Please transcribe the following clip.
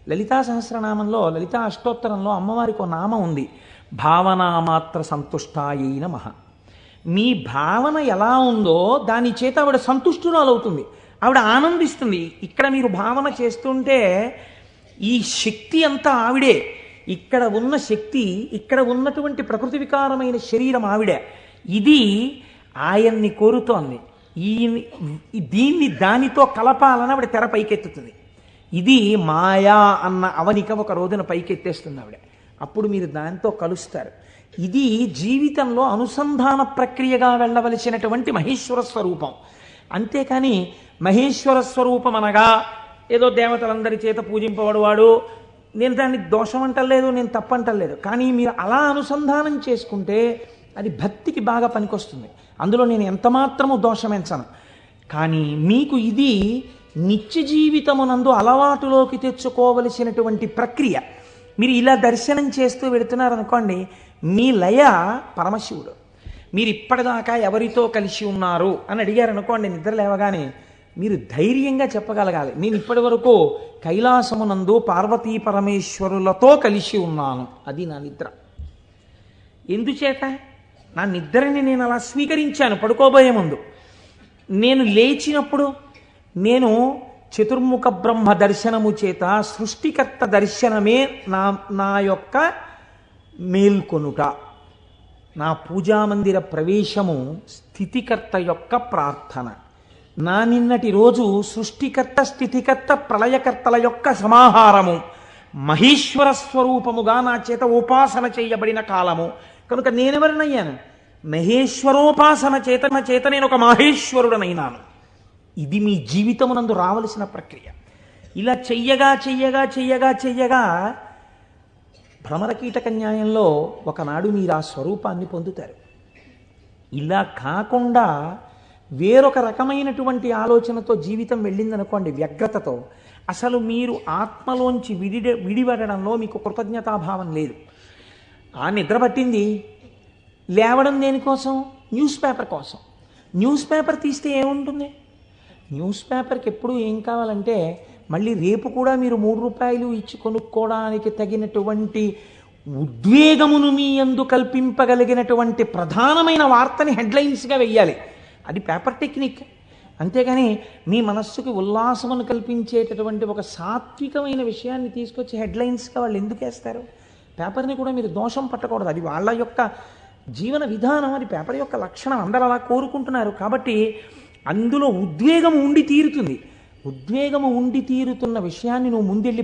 లలితా సహస్రనామంలో, లలితా అష్టోత్తరంలో అమ్మవారికి ఒక నామం ఉంది, భావనామాత్ర సంతుష్టాయై నమః. మీ భావన ఎలా ఉందో దాని చేత ఆవిడ సంతుష్టురాలవుతుంది, ఆవిడ ఆనందిస్తుంది. ఇక్కడ మీరు భావన చేస్తుంటే ఈ శక్తి అంతా ఆవిడే, ఇక్కడ ఉన్న శక్తి, ఇక్కడ ఉన్నటువంటి ప్రకృతి వికారమైన శరీరం ఆవిడే. ఇది ఆయన్ని కోరుతోంది. దీన్ని దానితో కలపాలని ఆవిడ తెర పైకెత్తుతుంది. ఇది మాయా అన్న అవనిక ఒక రోజున పైకెత్తేస్తుంది ఆవిడ. అప్పుడు మీరు దాంతో కలుస్తారు. ఇది జీవితంలో అనుసంధాన ప్రక్రియగా వెళ్ళవలసినటువంటి మహేశ్వర స్వరూపం. అంతేకాని మహేశ్వర స్వరూపం అనగా ఏదో దేవతలందరి చేత పూజింపబడువాడు, నేను దాన్ని దోషం అంటలేదు, నేను తప్పంటలేదు. కానీ మీరు అలా అనుసంధానం చేసుకుంటే అది భక్తికి బాగా పనికొస్తుంది. అందులో నేను ఎంతమాత్రము దోషమెంచను. కానీ మీకు ఇది నిత్య జీవితమునందు అలవాటులోకి తెచ్చుకోవలసినటువంటి ప్రక్రియ. మీరు ఇలా దర్శనం చేస్తూ వెళుతున్నారనుకోండి, మీ లయ పరమశివుడు. మీరు ఇప్పటిదాకా ఎవరితో కలిసి ఉన్నారు అని అడిగారనుకోండి, నిద్ర లేవగానే మీరు ధైర్యంగా చెప్పగలగాలి, నేను ఇప్పటి వరకు కైలాసమునందు పార్వతీ పరమేశ్వరులతో కలిసి ఉన్నాను. అది నా నిద్ర. ఎందుచేత? నా నిద్రని నేను అలా స్వీకరించాను. పడుకోబోయే ముందు నేను లేచినప్పుడు నేను చతుర్ముఖ బ్రహ్మ దర్శనము చేత సృష్టికర్త దర్శనమే నా యొక్క మేల్కొనుట. నా పూజామందిర ప్రవేశము స్థితికర్త యొక్క ప్రార్థన. నా నిన్నటి రోజు సృష్టికర్త, స్థితికర్త, ప్రళయకర్తల యొక్క సమాహారము, మహేశ్వర స్వరూపముగా నా చేత ఉపాసన చేయబడిన కాలము. కనుక నేనెవరినయ్యాను? మహేశ్వరోపాసన చేత నేను ఒక మహేశ్వరుడనైనాను. ఇది మీ జీవితమునందు రావలసిన ప్రక్రియ. ఇలా చెయ్యగా చెయ్యగా చెయ్యగా చెయ్యగా భ్రమరకీటక న్యాయంలో ఒకనాడు మీరు ఆ స్వరూపాన్ని పొందుతారు. ఇలా కాకుండా వేరొక రకమైనటువంటి ఆలోచనతో జీవితం వెళ్ళిందనుకోండి, వ్యగ్రతతో, అసలు మీరు ఆత్మలోంచి విడిపడడంలో మీకు కృతజ్ఞతాభావం లేదు. ఆ నిద్ర పట్టింది, లేవడం దేనికోసం? న్యూస్ పేపర్ కోసం. న్యూస్ పేపర్ తీస్తే ఏముంటుంది? న్యూస్ పేపర్కి ఎప్పుడు ఏం కావాలంటే మళ్ళీ రేపు కూడా మీరు 3 రూపాయలు ఇచ్చి కొనుక్కోవడానికి తగినటువంటి ఉద్వేగమును మీ యందు కల్పింపగలిగినటువంటి ప్రధానమైన వార్తని హెడ్లైన్స్గా వెయ్యాలి. అది పేపర్ టెక్నిక్. అంతేగాని మీ మనస్సుకి ఉల్లాసమును కల్పించేటటువంటి ఒక సాత్వికమైన విషయాన్ని తీసుకొచ్చి హెడ్లైన్స్గా వాళ్ళు ఎందుకు వేస్తారు? పేపర్ని కూడా మీరు దోషం పట్టకూడదు. అది వాళ్ళ యొక్క జీవన విధానం, అది పేపర్ యొక్క లక్షణం. అందరూ అలా కోరుకుంటున్నారు. కాబట్టి అందులో ఉద్వేగం ఉండి తీరుతుంది. ఉద్వేగము ఉండి తీరుతున్న విషయాన్ని నువ్వు ముందెళ్ళి